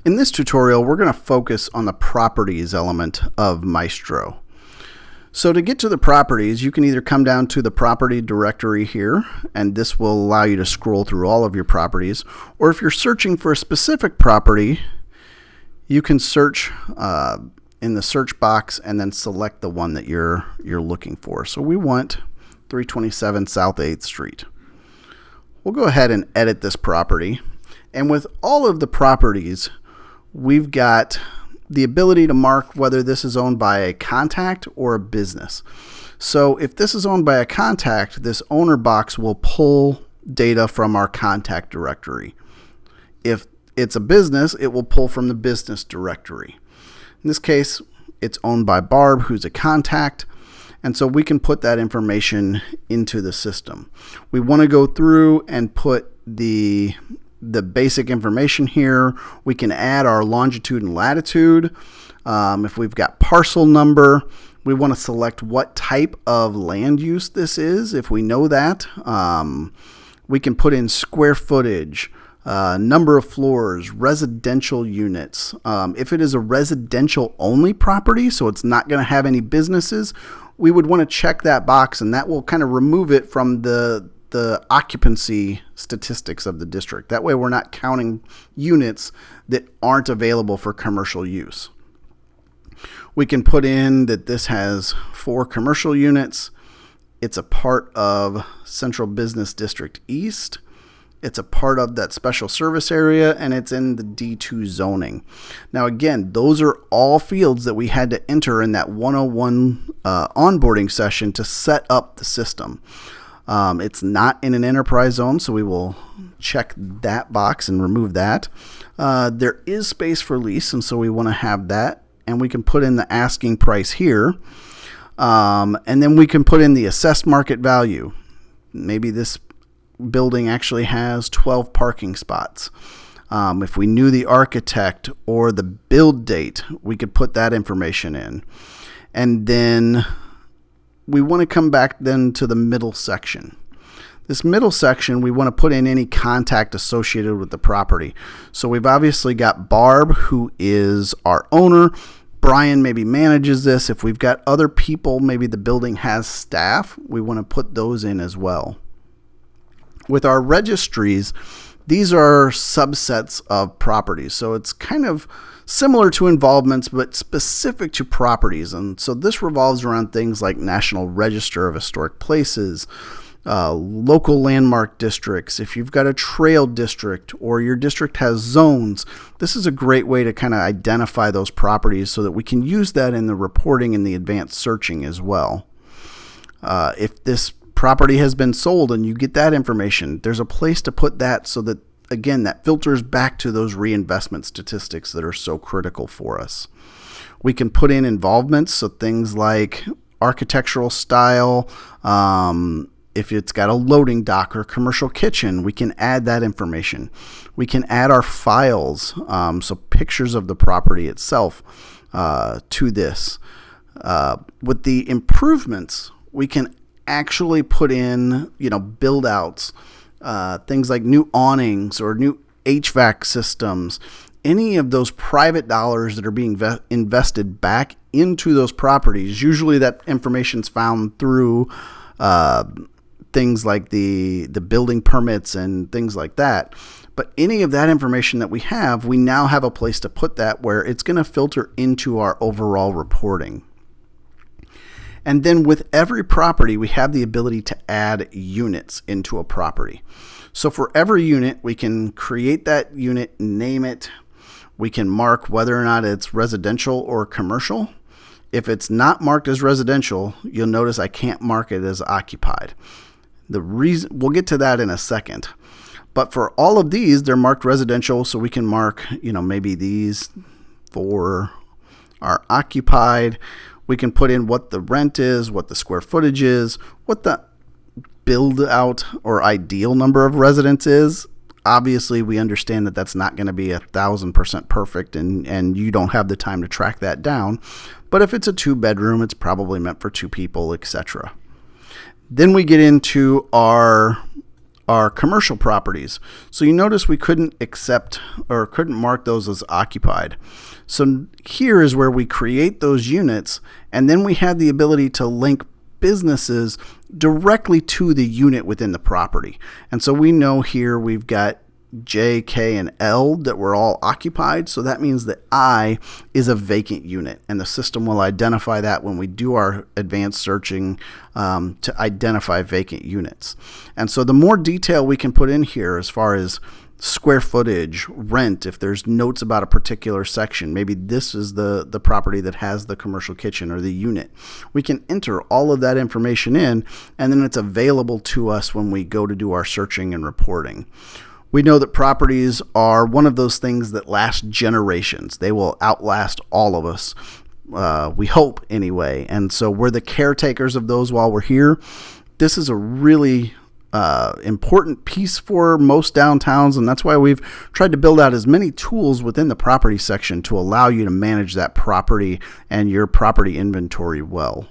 In this tutorial, we're going to focus on the properties element of Maestro. So to get to the properties, you can either come down to the property directory here, and this will allow you to scroll through all of your properties. Or if you're searching for a specific property, you can search in the search box and then select the one that you're looking for. So we want 327 South 8th Street. We'll go ahead and edit this property. And with all of the properties, we've got the ability to mark whether this is owned by a contact or a business. So if this is owned by a contact, this owner box will pull data from our contact directory. If it's a business, it will pull from the business directory. In this case, it's owned by Barb, who's a contact, and so we can put that information into the system. We want to go through and put the basic information here. We can add our longitude and latitude. If we've got parcel number, we want to select what type of land use this is. If we know that, we can put in square footage, number of floors, residential units. If it is a residential only property, so it's not going to have any businesses, we would want to check that box, and that will kind of remove it from the occupancy statistics of the district. That way we're not counting units that aren't available for commercial use. We can put in that this has 4 commercial units. It's a part of Central Business District East. It's a part of that special service area, and it's in the D2 zoning. Now again, those are all fields that we had to enter in that 101 onboarding session to set up the system. It's not in an enterprise zone, so we will check that box and remove that. There is space for lease, and so we want to have that, and we can put in the asking price here, and then we can put in the assessed market value. Maybe this building actually has 12 parking spots. If we knew the architect or the build date, we could put that information in. And then we want to come back then to the middle section. This middle section, we want to put in any contact associated with the property. So we've obviously got Barb, who is our owner. Brian maybe manages this. If we've got other people, maybe the building has staff, we want to put those in as well. With our registries, these are subsets of properties. So it's kind of similar to involvements, but specific to properties. And so this revolves around things like National Register of Historic Places, local landmark districts. If you've got a trail district or your district has zones, this is a great way to kind of identify those properties so that we can use that in the reporting and the advanced searching as well. If this property has been sold and you get that information, there's a place to put that so that, again, that filters back to those reinvestment statistics that are so critical for us. We can put in involvements, so things like architectural style. If it's got a loading dock or commercial kitchen, we can add that information. We can add our files, so pictures of the property itself to this. With the improvements, we can actually put in, build outs, things like new awnings or new HVAC systems, any of those private dollars that are being invested back into those properties. Usually that information's found through things like the building permits and things like that. But any of that information that we now have a place to put that where it's going to filter into our overall reporting. And then with every property, we have the ability to add units into a property. So for every unit, we can create that unit, name it. We can mark whether or not it's residential or commercial. If it's not marked as residential, you'll notice I can't mark it as occupied. The reason, we'll get to that in a second. But for all of these, they're marked residential, so we can mark, maybe these 4 are occupied. We can put in what the rent is, what the square footage is, what the build out or ideal number of residents is. Obviously, we understand that that's not going to be 1,000% perfect, and you don't have the time to track that down. But if it's a 2-bedroom, it's probably meant for 2 people, etc. Then we get into our are commercial properties. So you notice we couldn't accept or couldn't mark those as occupied. So here is where we create those units, and then we had the ability to link businesses directly to the unit within the property. And so we know here we've got J, K, and L that were all occupied. So that means that I is a vacant unit, and the system will identify that when we do our advanced searching to identify vacant units. And so the more detail we can put in here as far as square footage, rent, if there's notes about a particular section, maybe this is the property that has the commercial kitchen or the unit, we can enter all of that information in, and then it's available to us when we go to do our searching and reporting. We know that properties are one of those things that last generations. They will outlast all of us, we hope anyway. And so we're the caretakers of those while we're here. This is a really important piece for most downtowns, and that's why we've tried to build out as many tools within the property section to allow you to manage that property and your property inventory well.